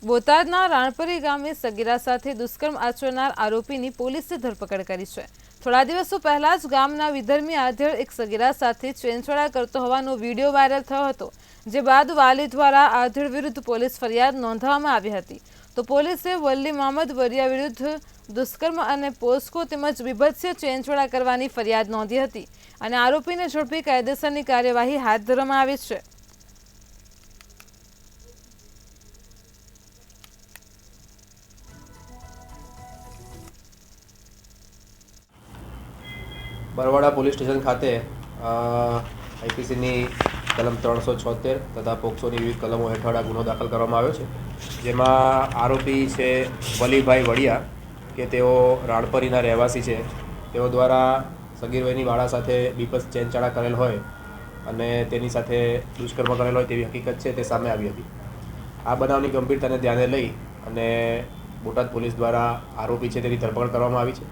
બોટાદના રાણપરી ગામે સગીરા સાથે દુષ્કર્મ આચરનાર આરોપીની પોલીસે ધરપકડ કરી છે। થોડા દિવસો પહેલા જ ગામના વિધર્મી આધેડ એક સગીરા સાથે છેડછાડ કરતો હોવાનો વિડીયો વાયરલ થયો હતો, જે બાદ વાલી દ્વારા આધેડ વિરુદ્ધ પોલીસ ફરિયાદ નોંધવામાં આવી હતી। તો પોલીસે વલ્લી મોહમ્મદ વરિયા વિરુદ્ધ દુષ્કર્મ અને પોસ્કો તેમજ બીભત્સ છેડછાડ કરવાની ફરિયાદ નોંધી હતી અને આરોપીને ઝડપી કાયદેસરની કાર્યવાહી હાથ ધરવામાં આવી છે। बरवाड़ा पोलीस स्टेशन खाते आईपीसी कलम 376 तथा पोक्सोनी विविध कलमों हेठळ आ गुनो दाखल करवामां आव्यो छे, जेमां आरोपी छे वलीभाई वड़िया के तेओ राणपरीना રહેવાસી छे। तेओ द्वारा सगीर वयनी बाळा साथे बीभत्स छेड़छाड़ करेल होय अने तेनी साथे दुष्कर्म करेल होय तेवी हकीकत छे ते सामे आवी हती। आ बनावनी गंभीरताने ध्याने लई अने बोटाद पोलीस द्वारा आरोपी छे तेनी धरपकड करवामां आवी छे।